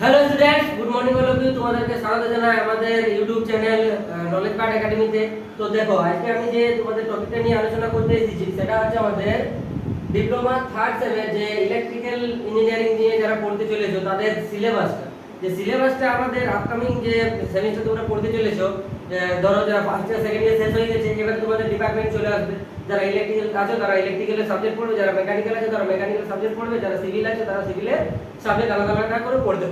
Hello students, good morning all of you. তোমাদেরকে স্বাগত জানাই আমাদের ইউটিউব চ্যানেল নলেজ পার্ট একাডেমিতে। তো দেখো, আজকে আমি যে তোমাদের টপিকটা নিয়ে আলোচনা করতে এসেছি সেটা হচ্ছে আমাদের ডিপ্লোমা থার্ড সেমের যে ইলেকট্রিক্যাল ইঞ্জিনিয়ারিং নিয়ে যারা পড়তে চলেছো তাদের সিলেবাসটা আমাদের আপকামিং যে সেমিস্টার তোমরা পড়তে চলেছো, ধরো যারা ফার্স্ট ইয়ার সেকেন্ড ইয়ার শেষ হয়ে গেছে, এবারে তোমাদের ডিপার্টমেন্ট চলে আসবে। যারা ইলেকট্রিক্যাল আছে তারা ইলেকট্রিক্যালের সাবজেক্ট পড়বে, যারা মেকানিক্যাল আছে তারা মেকানিক্যাল সাবজেক্ট পড়বে, যারা সিভিল আছে তারা সিভিলের সাবজেক্ট আলাদা আলাদা করে পড়তে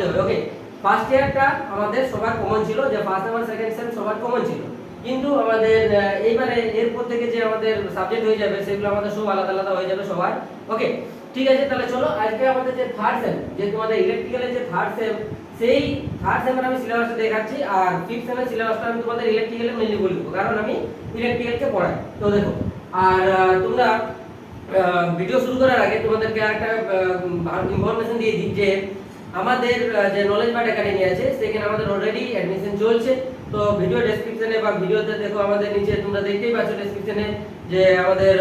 হবে। ওকে, ফার্স্ট ইয়ারটা আমাদের সবার কমন ছিল, যে ফার্স্ট সেম আর সেকেন্ড সেম সবার কমন ছিল, কিন্তু আমাদের এইবারে এরপর থেকে যে আমাদের সাবজেক্ট হয়ে যাবে সেগুলো আমাদের সব আলাদা আলাদা হয়ে যাবে সবার। ওকে, ঠিক আছে, তাহলে চলো আজকে আমাদের যে থার্ড সেম, যে তোমাদের ইলেকট্রিক্যালের যে থার্ড সেম, সেই থার্ড সেমের আমি সিলেবাসটা দেখাচ্ছি, আর ফিফথ সেমের সিলেবাসটা আমি তোমাদের ইলেকট্রিক্যালে মেনলি বলবো, কারণ আমি ইলেকট্রিক্যালকে পড়াই। তো দেখো, আর তোমরা ভিডিও শুরু করার আগে তোমাদেরকে একটা ইনফরমেশন দিয়ে দিই যে আমাদের যে নলেজ পার্ট একাডেমি আছে সেখানে আমাদের অলরেডি অ্যাডমিশন চলছে। তো ভিডিও ডেসক্রিপশনে বা ভিডিওতে দেখো, আমাদের নিচে তোমরা দেখতেই পাচ্ছ ডেসক্রিপশনে যে আমাদের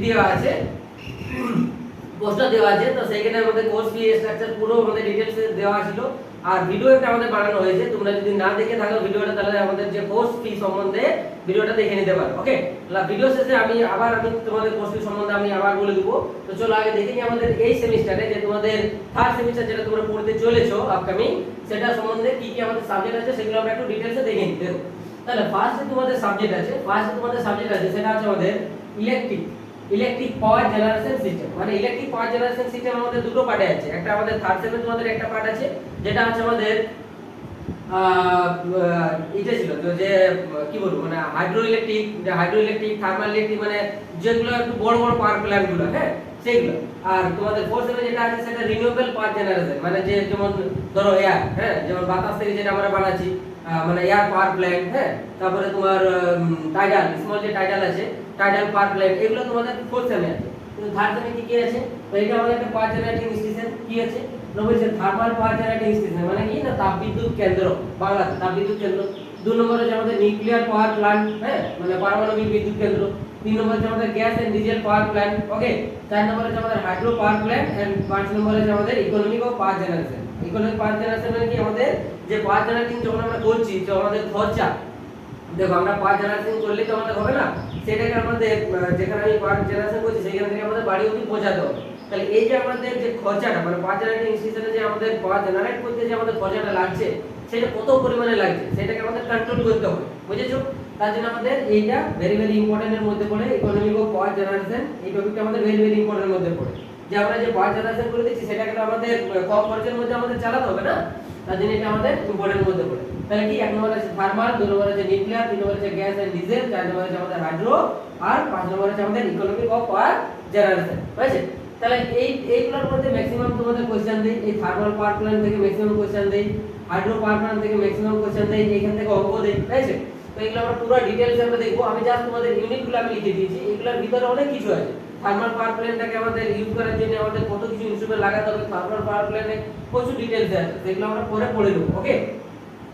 দেওয়া আছে, পোস্টার দেওয়া আছে। তো সেইখানে আমাদের কোর্স ফি স্ট্রাকচার পুরো আমাদের ডিটেইলস দেওয়া ছিল, আর ভিডিও একটা আমাদের বানানো হয়েছে। তোমরা যদি না দেখে থাকো ভিডিওটা, তাহলে আমাদের যে কোর্স ফি সম্বন্ধে ভিডিওটা দেখে নিতে পারো। ওকে, ভিডিও শেষে আমি তোমাদের কোর্স ফি সম্বন্ধে আমি আবার বলে দেবো। তো চলো আগে দেখে নিই আমাদের এই সেমিস্টারে, যে তোমাদের থার্ড সেমিস্টার যেটা তোমরা পড়তে চলেছো আপকামিং, সেটা সম্বন্ধে কি কি আমাদের সাবজেক্ট আছে সেগুলো আমরা একটু ডিটেইলসে দেখে নিই। দেখো, তাহলে ফার্স্টে তোমাদের সাবজেক্ট আছে সেটা হচ্ছে আমাদের ইলেকট্রিক পাওয়ার জেনারেশন সিস্টেম। মানে ইলেকট্রিক পাওয়ার জেনারেশন সিস্টেম আমাদের দুটো পার্টে আছে। একটা আমাদের থার্ড সেমে তোমাদের একটা পার্ট আছে, যেটা হচ্ছে আমাদের এটা ছিল তো, যে কি বলবো, মানে হাইড্রো ইলেকট্রিক থার্মাল ইলেকট্রিক, মানে যেগুলো একটু বড় বড় পাওয়ার প্ল্যান্ট গুলো, হ্যাঁ সেগুলো। আর তোমাদের ফোর্থ সেমে যেটা আছে সেটা রিনিউয়েবল পাওয়ার জেনারেশন, মানে যে যেমন ধরো এয়ার, হ্যাঁ যেমন বাতাস থেকে যেটা আমরা বানাচ্ছি, মানে এয়ার পাওয়ার প্ল্যান্ট, হ্যাঁ তারপরে তোমার টাইডাল, স্মল যে টাইডাল আছে টাইডাল পাওয়ার প্ল্যান্ট, এগুলো তোমাদের ফোর্থ সেমে আছে। কিন্তু থার্ড সেমে কি কি আছে? তো এটা আমাদের একটা পাওয়ার জেনারেটিং স্টেশন কি আছে, বলছে থার্মাল পাওয়ার জেনারেটিং স্টেশন, মানে কি না তাপবিদ্যুৎ কেন্দ্র, বাংলাতে তাপবিদ্যুৎ কেন্দ্র। 2 নম্বরে আছে আমাদের নিউক্লিয়ার পাওয়ার প্ল্যান্ট, হ্যাঁ মানে পারমাণবিক বিদ্যুৎ কেন্দ্র। 3 নম্বরে আছে আমাদের gas and diesel power plant. Okay, 4 নম্বরে আছে আমাদের হাইড্রো পাওয়ার প্ল্যান্ট, এন্ড 5 নম্বরে আছে আমাদের economic of power generation. Economic power generation মানে কি, আমাদের যে পাওয়ার জেনারেটিং যখন আমরা করছি, যে আমাদের খরচা, দেখো আমরা পাওয়ার জেনারেশন করলে তো আমাদের হবে না, সেটাকে আমাদের যেখানে আমি পাওয়ার জেনারেশন করছি সেখান থেকে আমাদের বাড়ি অবধি পৌঁছাতে হবে। তাহলে এই যে আমাদের যে খরচাটা, মানে পাওয়ার জেনারেটিং স্টেশনে যে আমাদের পাওয়ার জেনারেট করতে যে আমাদের খরচাটা লাগছে, সেটা কত পরিমাণে লাগছে সেটাকে আমাদের কন্ট্রোল করতে হবে, বুঝেছো? তার জন্য আমাদের এইটা ভেরি ভেরি ইম্পর্টেন্ট এর মধ্যে পড়ে, ইকোনমিক অফ পাওয়ার জেনারেশন। এই টপিকটা আমাদের ভেরি ভেরি ইম্পর্টেন্ট এর মধ্যে পড়ে, যে আমরা যে পাওয়ার জেনারেশন করে দিচ্ছি সেটাকে তো আমাদের কম খরচের মধ্যে আমাদের চালাতে হবে না, তার জন্য এটা আমাদের ইম্পর্টেন্ট এর মধ্যে পড়ে। তাহলে কি, 1 নম্বর আছে থার্মাল, 2 নম্বর আছে নিউক্লিয়ার, 3 নম্বর আছে গ্যাস এন্ড ডিজেল, 4 নম্বর আছে আমাদের হাইড্রো, আর 5 নম্বর আছে আমাদের ইকোনমিক অফ পাওয়ার জেনারেশন। বুঝেছো? তাহলে এইগুলোর মধ্যে ম্যাক্সিমাম তোমাদের কোশ্চেন দেই, এই থার্মাল পাওয়ার প্ল্যান্ট থেকে ম্যাক্সিমাম কোশ্চেন দেই, হাইড্রো পাওয়ার প্ল্যান্ট থেকে ম্যাক্সিমাম কোশ্চেন দেই, এখান থেকে অঙ্ক দেই। বুঝেছো? তো এগুলো আমরা পুরো ডিটেইলস আমরা দেখব। আমি জাস্ট তোমাদের ইউনিটগুলো আমি লিখে দিয়েছি, এগুলোর ভিতরে অনেক কিছু আছে। থার্মাল পাওয়ার প্ল্যান্টটাকে আমাদের ইউজ করার জন্য আমাদের কত কিছু ইনস্ট্রুমেন্ট লাগাতে হবে, থার্মাল পাওয়ার প্ল্যান্টে প্রচুর ডিটেইলস আছে, সেগুলো আমরা পরে পড়ে নেব। ওকে,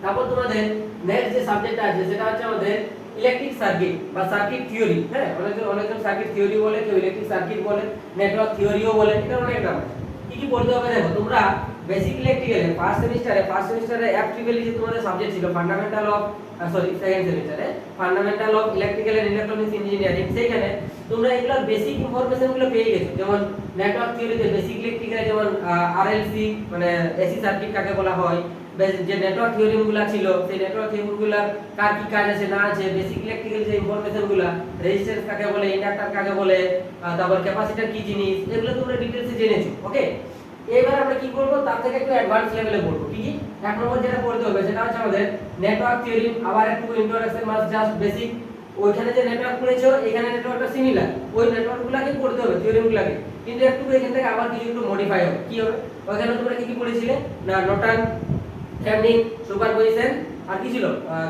তারপর তোমাদের নেক্সট যে সাবজেক্টটা আছে সেটা হচ্ছে আমাদের ইলেকট্রিক সার্কিট বা সার্কিট থিওরি। হ্যাঁ, অনেকজন সার্কিট থিওরি বলে, কেউ ইলেকট্রিক সার্কিট বলে, নেটওয়ার্ক থিওরিও বলে, এটা অনেক নাম আছে। কি কি পড়তে হবে দেখো, তোমরা বেসিক ইলেকট্রিক্যালে ফার্স্ট সেমিস্টারে অ্যাকচুয়ালি যে তোমাদের সাবজেক্ট ছিল ফান্ডামেন্টাল অফ সেকেন্ড সেমিস্টারে fundamental of electrical and electronics engineering, সেইখানে তোমরা এগুলোর বেসিক ইনফরমেশনগুলো পেয়ে গেছো। যেমন নেটওয়ার্ক থিওরিতে বেসিক ইলেকট্রিক্যালে যেমন আরএলসি মানে এসি সার্কিট কাকে বলা হয়, যে নেটওয়ার্ক থিওরিগুলো ছিল সেই নেটওয়ার্ক থিওরিগুলো কার কি কাজ আছে না আছে, বেসিক ইলেকট্রিক্যাল যে ইনফরমেশনগুলো, রেজিস্ট্যান্স কাকে বলে, ইন্ডাক্টর কাকে বলে, তারপর ক্যাপাসিটর কি জিনিস, এগুলো তোমরা ডিটেইলসে জেনেছো। ওকে, এবার আমরা কি করব, তার থেকে একটু অ্যাডভান্স লেভেলে পড়ব। কি কি, 1 নম্বর যেটা পড়তে হবে সেটা হচ্ছে আমাদের নেটওয়ার্ক থিওরি, আবার একটু ইন্ট্রোডাকশন মাস জাস্ট বেসিক। ওইখানে যে নেটওয়ার্ক পড়েছো এখানে নেটওয়ার্কটা সিমিলার, ওই নেটওয়ার্কগুলোকে পড়তে হবে, থিওরিগুলোকে, কিন্তু একটু এখান থেকে আবার কিছু একটু মডিফাই হবে। কি হবে, ওইখানে তোমরা কি কি পড়েছিলে না, নর্টন, থেভেনিন, সুপারপজিশন, আর কি ছিল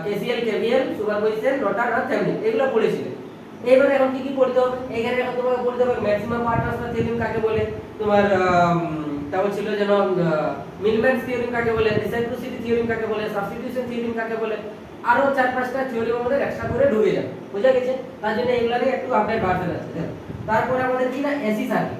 কেসিএল, কেভিএল, সুপারপজিশন, নর্টন আর থেভেনিন, এগুলো পড়েছিলে। এবারে এখন কি কি পড়তে হবে, এখানে এখন তোমাকে পড়তে হবে ম্যাক্সিমাম পাওয়ার ট্রান্সফার থিওরেম কাকে বলে, তোমার তারপর ছিল যেন মিনম্যাক্স থিওরেম কাকে বলে, রেসিপ্রোসিটি থিওরেম কাকে বলে, সাবস্টিটিউশন থিওরেম কাকে বলে, আরো 4-5টা থিওরেম আমাদের এক্সট্রা করে ঢুকে যাবে। বুঝা গেছে? তার জন্য এগুলারই একটু আপডেট ভার্সন আছে। তারপরে আমাদের কি না এসি সার্কিট,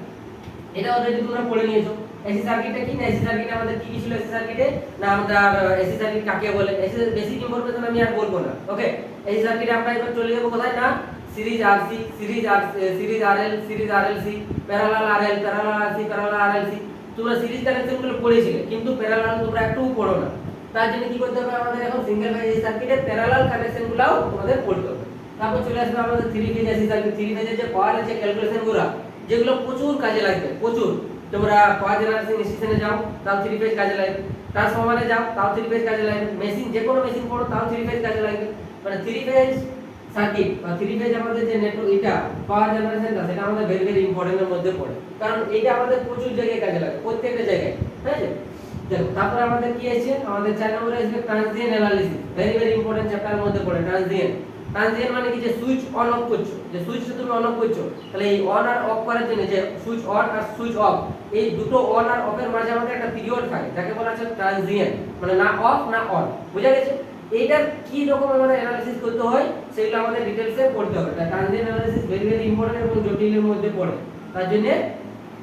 এটা অলরেডি তোমরা পড়ে নিয়েছো। এসি সার্কিটটা কি না, এসি সার্কিটে আমাদের কি কি ছিল এসি সার্কিটে না, আমরা এসি সার্কিট কাকে বলে, এসি বেসিক ইনফরমেশন আমি আর বলবো না। ওকে, এসি সার্কিটে আমরা এবার চলে যাব কোথায় না, series RC, series RL, series RLC, parallel RL, parallel RC, parallel RLC. তোমরা সিরিজ কানেকশন গুলো পড়েছিলে, কিন্তু প্যারালাল তোমরা একটু পড়ো না। তার জন্য কি করতে হবে আমাদের, এখন সিঙ্গেল ফেজ এসি সার্কিটে প্যারালাল কানেকশন গুলোও তোমাদের পড়তে হবে। তারপর চলে আসবে আমাদের three phase AC circuit. Three ফেজের যে পাওয়ার আছে ক্যালকুলেশন গুলো, যেগুলো প্রচুর কাজে লাগবে, প্রচুর। তোমরা পাওয়ার জেনারেশন স্টেশনে যাও, তাও থ্রি ফেজ কাজে লাগবে। ট্রান্সফরমারে যাও, তাও থ্রি ফেজ কাজে লাগবে। মেশিন, যে কোনো মেশিন পড়ো, তাও থ্রি ফেজ কাজে লাগবে। মানে থ্রি ফেজ সার্কিট বা থ্রি ফেজ আমাদের যে নেটওয়ার্ক, এটা পাওয়ার জেনারেশনটা, সেটা আমাদের ভেরি ভেরি ইম্পর্টেন্ট এর মধ্যে পড়ে, কারণ এটা আমাদের প্রচুর জায়গায় কাজে লাগে, প্রত্যেকটা জায়গায়। ঠিক আছে, দেখো তারপরে আমাদের কি আছে, আমাদের 4 নম্বরে আসবে transient analysis. Very very important চ্যাপ্টারের মধ্যে পড়ে ট্রানজিয়েন্ট। ট্রানজিয়েন্ট মানে কি, যে সুইচ অন অফ করছো, যে সুইচটা তুমি অন অফ করছো, তাহলে এই অন আর অফ করার জন্য যে সুইচ অন আর সুইচ অফ, এই দুটো অন আর অফের মাঝে আমাদের একটা পিরিয়ড থাকে, যাকে বলা হচ্ছে ট্রানজিয়েন্ট, মানে না অফ না অন। বুঝা গেছে? এইটার কি রকম আমাদের অ্যানালিসিস করতে হয়, সেগুলো আমাদের ডিটেইলসে পড়তে হবে। Transient analysis very very important এবং জটিলের মধ্যে পড়ে, তার জন্য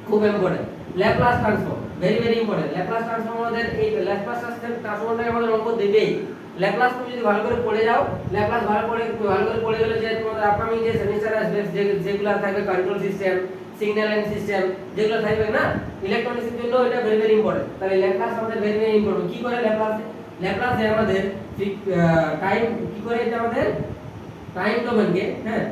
খুব important. Laplace transform very very important. Laplace transform আমাদের, এই ল্যাপ্লাস ট্রান্সফর্মটাকে আমাদের অঙ্ক দেবেই। ল্যাপ্লাস তুমি যদি ভালো করে পড়ে যাও, ল্যাপ্লাস ভালো করে গেলে যে তোমাদের আপকামিং যে সেমিস্টার আসবে, যেগুলো থাকবে control system, signal and system, যেগুলো থাকবে না ইলেকট্রনিক্সের জন্য, এটা ভেরি ভেরি ইম্পর্টেন্ট। তাহলে ল্যাপ্লাস আমাদের ভেরি ভেরি ইম্পর্টেন্ট। কি করে ল্যাপ্লাস, ল্যাপ্লাসে আমাদের টাইম, কি করে এটা আমাদের টাইম ডোমেনকে, হ্যাঁ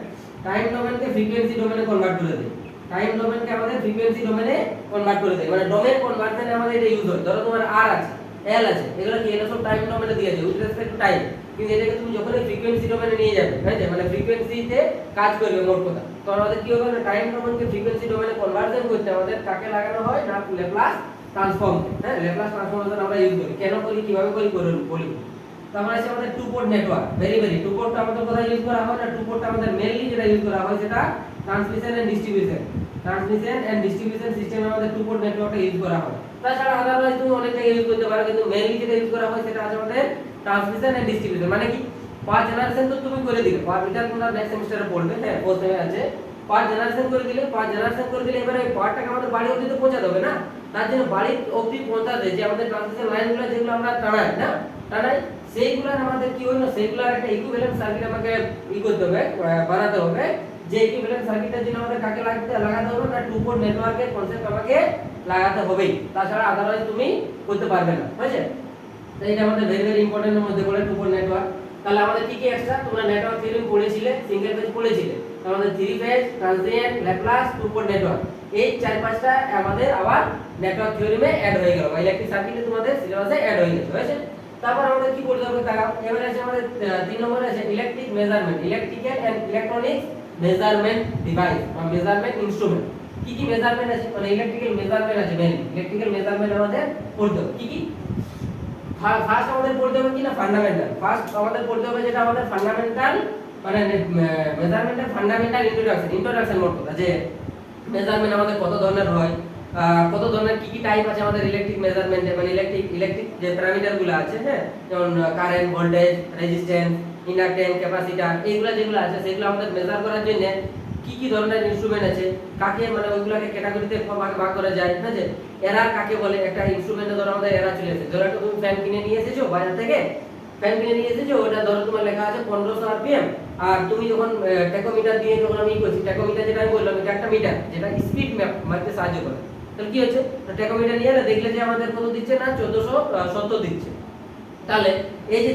টাইম ডোমেনকে ফ্রিকোয়েন্সি ডোমেনে কনভার্ট করে দেয়। টাইম ডোমেনকে আমাদের ফ্রিকোয়েন্সি ডোমেনে কনভার্ট করে দেয়, মানে ডোমেন কনভার্সনে আমাদের এটা ইউজ হয়। ধরো তোমার আর আছে, এল আছে, এগুলো কি, এগুলো সব টাইম ডোমেনে দিয়ে দেয় উইথ রেসপেক্ট টু টাইম। কিন্তু এটাকে তুমি যখন ফ্রিকোয়েন্সি ডোমেনে নিয়ে যাবে, হ্যাঁ মানে ফ্রিকোয়েন্সিতে কাজ করবে মোট কথা, তো আমাদের কি হবে না, টাইম ডোমেনকে ফ্রিকোয়েন্সি ডোমেনে কনভার্সন করতে আমাদের কাকে লাগানো হয় না, ল্যাপ্লাস ট্রান্সফর্ম। হ্যাঁ, ল্যাপ্লাস ট্রান্সফর্মেশন আমরা ইউজ করি। কেন করি, কিভাবে করি, বলি। তারপর আছে আমাদের two port network. Very very, two পোর্টটা আমাদের কোথায় ইউজ করা হয় না, টু পোর্টটা আমাদের মেইনলি যেটা ইউজ করা হয় সেটা transmission and distribution. Transmission and distribution সিস্টেমে আমাদের টু পোর্ট নেটওয়ার্কটা ইউজ করা হয়। তাছাড়া আদারওয়াইজ তুমি অনেক জায়গায় ইউজ করতে পারো, কিন্তু মেইনলি যেটা ইউজ করা হয় সেটা আছে আমাদের ট্রান্সমিশন এন্ড ডিস্ট্রিবিউশন। মানে কি, পাওয়ার জেনারেশন তো তুমি করে দিলে, পাওয়ার মিটার তোমরা নেক্সট সেমিস্টারে পড়বে, হ্যাঁ ফোর্থ সেমে আছে। পাওয়ার জেনারেশন করে দিলে, এবারে ওই পাওয়ারটাকে আমাদের বাড়ি অবধি তো পৌঁছাতে হবে না, তার জন্য বাড়ি অবধি পৌঁছাতে যে আমাদের ট্রান্সমিশন লাইনগুলো যেগুলো আমরা টানাই সেইগুলোর আমাদের কি হলো, সেইগুলোর একটা ইকুইভ্যালেন্ট সার্কিট আমাকে করতে হবে, বানাতে হবে। যে ইকুইভ্যালেন্ট সার্কিটের জন্য আমাদের কাকে লাগাতে হবে না, টু পোর্ট নেটওয়ার্কের কনসেপ্ট আমাকে লাগাতে হবেই, তাছাড়া আদারওয়াইজ তুমি করতে পারবে না। বুঝেছে? তো এটা আমাদের ভেরি ভেরি ইম্পর্টেন্ট এর মধ্যে পড়ে টু পোর্ট নেটওয়ার্ক। তাহলে আমাদের কি কি এক্সট্রা, তোমরা নেটওয়ার্ক থিওরি পড়েছিলে, সিঙ্গেল ফেজ পড়েছিলে, আমাদের three phase, transient, Laplace, two port network, এই 4-5টা আমাদের আবার নেটওয়ার্ক থিওরিমে অ্যাড হয়ে গেল, বা ইলেকট্রিক সার্কিটে তোমাদের সিলেবাসে অ্যাড হয়ে গেছে। বুঝেছে? তারপর আমাদের কি পড়তে হবে, তারা এবারে আছে আমাদের 3 নম্বরে আছে electric measurement, electrical and electronics measurement device বা মেজারমেন্ট ইনস্ট্রুমেন্ট। কি কি মেজারমেন্ট আছে, মানে ইলেকট্রিক্যাল মেজারমেন্ট আছে, মেইনলি ইলেকট্রিক্যাল মেজারমেন্ট আমাদের পড়তে হবে। কি কি, ফার্স্ট আমাদের পড়তে হবে কি না, ফান্ডামেন্টাল। ফার্স্ট আমাদের পড়তে হবে যেটা আমাদের ফান্ডামেন্টাল, মানে মেজারমেন্টের ফান্ডামেন্টাল ইন্ট্রোডাকশন মোট কথা, যে মেজারমেন্ট আমাদের কত ধরনের হয়, কত ধরনের কি কি টাইপ আছে আমাদের ইলেকট্রিক মেজারমেন্টে, মানে ইলেকট্রিক যে প্যারামিটারগুলো আছে, হ্যাঁ যেমন current, voltage, resistance, inductance, capacitor, এইগুলা যেগুলো আছে সেগুলো আমাদের মেজার করার জন্য কি কি ধরনের ইনস্ট্রুমেন্ট আছে, কাকে মানে ওইগুলোকে ক্যাটাগরিতে ভাগ করা যায়। ঠিক আছে, এরার কাকে বলে, একটা ইনস্ট্রুমেন্টে ধরো আমাদের এরার চলে এসেছে, ধরো একটা তুমি ফ্যান কিনে নিয়ে এসেছো বাজার থেকে, ওটা ধরো তোমার লেখা আছে 1500 আরপিএম, আর তুমি যখন ট্যাকোমিটার দিয়ে যখন আমি করছি, ট্যাকোমিটার যেটা আমি বললাম এটা একটা মিটার যেটা স্পিড মাপতে সাহায্য করে। তাহলে কি হচ্ছে, ট্যাকোমিটার নিয়ে দেখলে যে আমাদের কত দিচ্ছে না, 1470 দিচ্ছে। তাহলে এই যে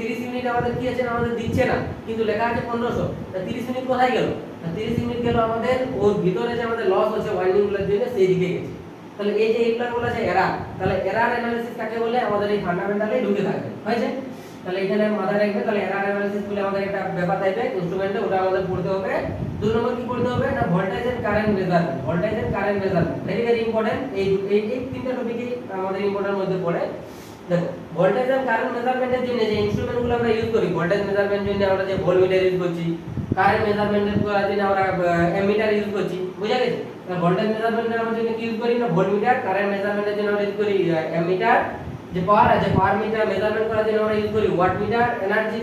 30 ইউনিট আমাদের কি আছে, আমাদের দিচ্ছে না, কিন্তু লেখা আছে 1500। তা 30 ইউনিট কোথায় গেল, 30 ইউনিট গেল আমাদের ওর ভিতরে যে আমাদের লস হচ্ছে ওয়াইন্ডিং গুলোর জন্য, সেই দিকে গেছে। তাহলে এই যে এইগুলা বলা আছে এরার, তাহলে এরার অ্যানালিসিস কাকে বলে, আমাদের এই ফান্ডামেন্টালে ঢুকে থাকবে। হয়েছে? তাহলে এখানে মাথায় রাখবে, তাহলে এরার অ্যানালিসিস বলে আমাদের একটা ব্যাপার থাকবে ইনস্ট্রুমেন্টে, ওটা আমাদের পড়তে হবে। 2 নম্বর কি পড়তে হবে না, voltage and current measurement. Voltage and current measurement very very important. এই তিনটা টপিকই আমাদের ইম্পর্টেন্ট মধ্যে পড়ে। দেখো, ভোল্টেজ এন্ড কারেন্ট মেজারমেন্টের জন্য যে ইনস্ট্রুমেন্টগুলো আমরা ইউজ করি, ভোল্টেজ মেজারমেন্টের জন্য আমরা যে ভোল্টমিটার ইউজ করছি, কারেন্ট মেজারমেন্টের জন্য আমরা অ্যামিটার ইউজ করছি। বুঝা গেছে? ভোল্টেজ মেজারমেন্টের আমরা জন্য কি ইউজ করি না, ভোল্টমিটার। কারেন্ট মেজারমেন্টের জন্য আমরা ইউজ করি অ্যামিটার। যে পাওয়ার আছে, পাওয়ার মিটার মেজারমেন্ট করার জন্য আমরা ইউজ করি ওয়াট মিটার। এনার্জি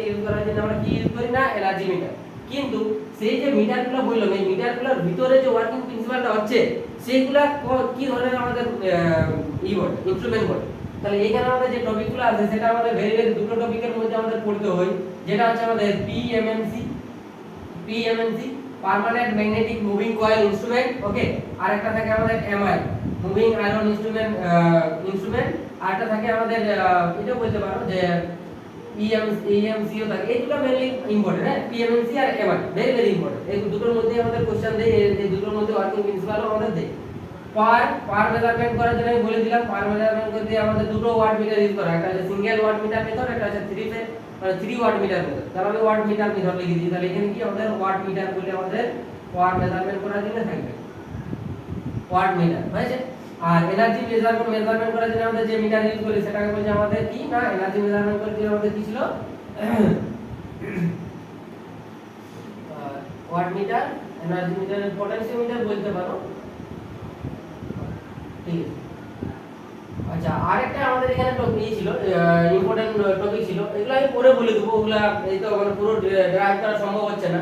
ইউজ করার জন্য আমরা কি ইউজ করি না, এনার্জি মিটার। কিন্তু সেই যে মিটারগুলো বললাম, এই মিটারগুলোর ভিতরে যে ওয়ার্কিং প্রিন্সিপালটা হচ্ছে সেইগুলা কি ধরনের আমাদের ইনস্ট্রুমেন্ট বলে। তাহলে এইখানে আমাদের যে টপিকগুলো আছে সেটা আমাদের ভেরি ভেরি দুটো টপিকের মধ্যে আমাদের পড়তে হয়, যেটা হচ্ছে আমাদের PMNC permanent magnetic moving coil instrument, okay. আর একটা থাকে আমাদের এমআই মুভিং আয়রন ইনস্ট্রুমেন্ট, আর একটা থাকে আমাদের এটা বলতে পারো যে ইএমসিও থাকে। এই দুটো মেইনলি ইম্পর্টেন্ট, হ্যাঁ, পিএমএনসি আর এমআই ভেরি ভেরি ইম্পর্টেন্ট। এই দুটোর মধ্যে আমাদের কোশ্চেন দেয়, এই দুটোর মধ্যে ওয়ার্কিং প্রিন্সিপালও আমাদের দেয়। পার মেজারমেন্ট করার জন্য আমি বলে দিলাম, পার মেজারমেন্ট করতে আমাদের দুটো ওয়াট মিটার ইউজ করা, একটা হচ্ছে সিঙ্গেল ওয়াট মিটার মেথড, একটা হচ্ছে 3 ওয়াট মিটার মেথড। তাহলে আমি ওয়াট মিটার মেথড লিখে দিই। তাহলে এখানে কি আমাদের ওয়াট মিটার বলে আমাদের ওয়াট মেজারমেন্ট করার জন্য থাকবে ওয়াট মিটার, হয়েছে। আর এনার্জি মেজারমেন্ট করার জন্য আমাদের যে মিটার ইউজ করি সেটাকে বলছে আমাদের কি না, এনার্জি মেজারমেন্ট করার জন্য আমাদের কি ছিল wattmeter, energy meter, potentiometer বলতে পারো, ঠিক আছে। আচ্ছা, আরেকটা আমাদের এখানে টপিক ছিল, ইম্পর্টেন্ট টপিক ছিল, এগুলো আমি পরে বলে দেবো। ওগুলা এই তো মানে পুরো ড্রাইভ করা সম্ভব হচ্ছে না।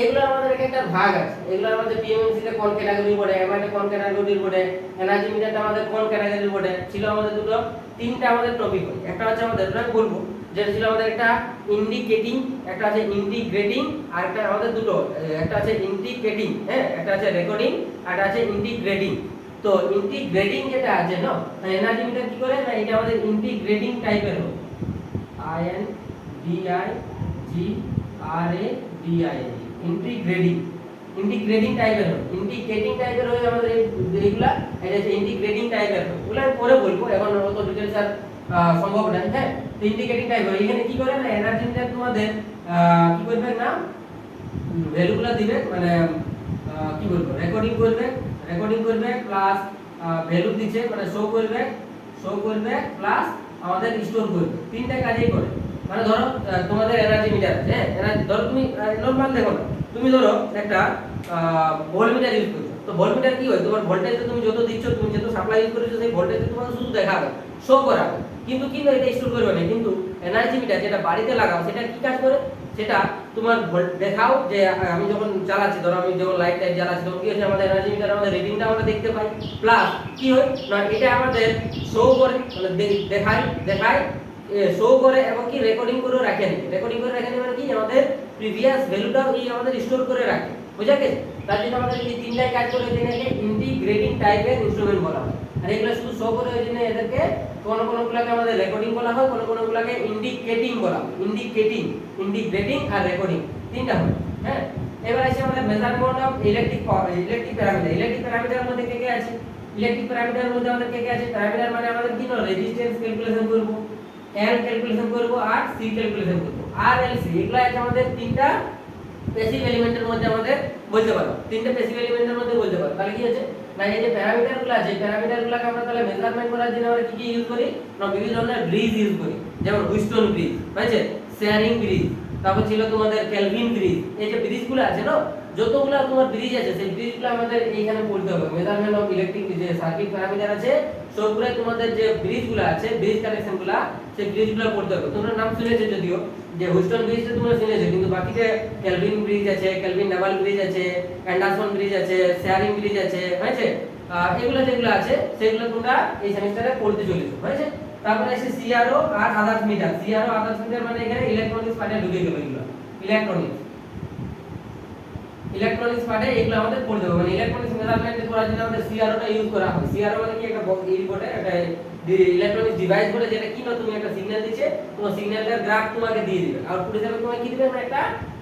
এগুলো আমাদের একটা ভাগ আছে, এগুলো আমাদের পিএমএমসি তে কোন ক্যাটাগরি পড়ে, এমআই তে কোন ক্যাটাগরি পড়ে, এনার্জি মিটারটা আমাদের কোন ক্যাটাগরি পড়ে ছিল। আমাদের দুটো তিনটা আমাদের টপিক হয়। একটা হচ্ছে আমাদের আমি বলবো যেটা ছিল আমাদের একটা ইন্ডিকেটিং, একটা আছে ইন্টিগ্রেটিং, আর একটা আমাদের দুটো, একটা আছে ইন্টিগ্রেটিং, হ্যাঁ, একটা আছে রেকর্ডিং, আর একটা আছে ইন্টিগ্রেটিং। তো ইন্টিগ্রেটিং যেটা আছে না, এনার্জি মিটার কি করে না, এটা আমাদের ইন্টিগ্রেটিং টাইপের হয়, INDIGRADING, ইন্টিগ্রেটিং টাইপের হয়। ইন্টিগ্রেটিং টাইপের হয় আমাদের এইগুলা, এটা হচ্ছে ইন্টিগ্রেটিং টাইপের হয়। ওগুলা আমি পরে বলবো, এখন অত ডিটেইলস আর সম্ভব না, হ্যাঁ। তো ইন্টিগ্রেটিং টাইপ হয়, এখানে কি করে না, এনার্জি মিটার তোমাদের কি করবে না, ভ্যালুগুলো দিবে, মানে কি বলবো, রেকর্ডিং করবে প্লাস ভ্যালু দিচ্ছে, মানে শো করবে প্লাস আমাদের স্টোর করবে, তিনটা কাজই করে। মানে ধরো তোমাদের এনার্জি মিটার আছে, হ্যাঁ, এনার্জি ধরো তুমি নরমাল দেখো না, তুমি ধরো একটা ভোল্টমিটার ইউজ করছো। তো ভোল্টমিটার কি হয়, তোমার ভোল্টেজ তুমি যত দিচ্ছ, তুমি যত সাপ্লাই ইউজ করেছো, সেই ভোল্টেজ তোমাকে শুধু দেখাবে, শো করাবে, কিন্তু এটা স্টোর করবে না। কিন্তু এনার্জি মিটার যেটা বাড়িতে লাগাও, সেটা কি কাজ করে, সেটা তোমার দেখাও যে আমি যখন চালাচ্ছি, ধরো আমি যখন লাইট জ্বালাচ্ছি, তখন কি হচ্ছে, আমাদের এনার্জি মিটার আমাদের রিডিংটা আমরা দেখতে পাই, প্লাস কি হয় না, এটা আমাদের শো করে, মানে দেখায় শো করে, এবং কি রেকর্ডিং করে রাখে মানে কি আমাদের প্রিভিয়াস ভ্যালুটা আমাদের স্টোর করে রাখে, বুঝা গেছে। তার জন্য আমাদের এই তিনটাই কাজ করে, যেটাকে ইন্টিগ্রেটিং টাইপের ইনস্ট্রুমেন্ট বলা হয়। আর এগুলো শুধু শো করে, ওই জন্য এদেরকে কোনগুলোকে আমাদের রেকর্ডিং বলা হয়, কোনগুলোকে ইন্ডিকেটিং বলা হয়। ইন্টিগ্রেটিং আর রেকর্ডিং তিনটা হয়, হ্যাঁ। এবার আসে আমাদের measurement of electric parameter. Electric প্যারামিটারের মধ্যে কে আছে, ইলেকট্রিক প্যারামিটারের মধ্যে আমাদের কে আছে, প্যারামিটার মানে আমাদের কি না, রেজিস্ট্যান্স ক্যালকুলেশন করব, L ক্যালকুলেশন করব, আর C ক্যালকুলেশন করব। আর L C এগুলো আছে আমাদের তিনটা প্যাসিভ এলিমেন্টের মধ্যে আমাদের বলতে পারো, তিনটা প্যাসিভ এলিমেন্টের মধ্যে বলতে পারো। তাহলে কি আছে না, এই যে প্যারামিটারগুলো আছে, প্যারামিটারগুলোকে আমরা তাহলে মেজারমেন্ট করার জন্য আমরা কি ইউজ করি না, বিভিন্ন ধরনের ব্রিজ ইউজ করি, যেমন হুইস্টন ব্রিজ, হয়েছে, শেয়ারিং ব্রিজ, তারপর ছিল তোমাদের কেলভিন ব্রিজ। এই যে ব্রিজগুলো আছে না, যতগুলো তোমার ব্রিজ আছে, সেই ব্রিজগুলো আমাদের এইখানে পড়তে হবে। মেজারমেন্ট অফ ইলেকট্রিক যে সার্কিট প্যারামিটার আছে, সবগুলো তোমাদের যে ব্রিজগুলো আছে, ব্রিজ কানেকশনগুলো, সেই ব্রিজগুলো পড়তে হবে। তোমরা নাম শুনেছো যদিও, যে হুইস্টন ব্রিজটা তোমরা শুনেছো, কিন্তু বাকি যে কেলভিন ব্রিজ আছে, কেলভিন ডাবল ব্রিজ আছে, অ্যান্ডারসন ব্রিজ আছে, শেয়ারিং ব্রিজ আছে, হয়েছে, এগুলো যেগুলো আছে সেগুলো তোমরা এই সেমিস্টারে পড়তে চলেছো, হয়েছে। তারপরে আছে সিআরও আর others meter. CRO others meter মানে এখানে ইলেকট্রনিক্স পার্টে ঢুকে গেল, এগুলো ইলেকট্রনিক্স পার্টে এগুলো আমাদের পড়তে হবে। মানে ইলেকট্রনিক্স মেজারমেন্ট করার জন্য আমাদের সিআরওটা ইউজ করা হয়। সিআরও মানে কি, একটা বটে, একটা ইলেকট্রনিক্স ডিভাইস বলে, যেটা কি না, তুমি একটা সিগন্যাল দিচ্ছে, তোমার সিগন্যালটার গ্রাফ তোমাকে দিয়ে দিবে, আউটপুট হিসেবে তোমাকে কি দিবে, একটা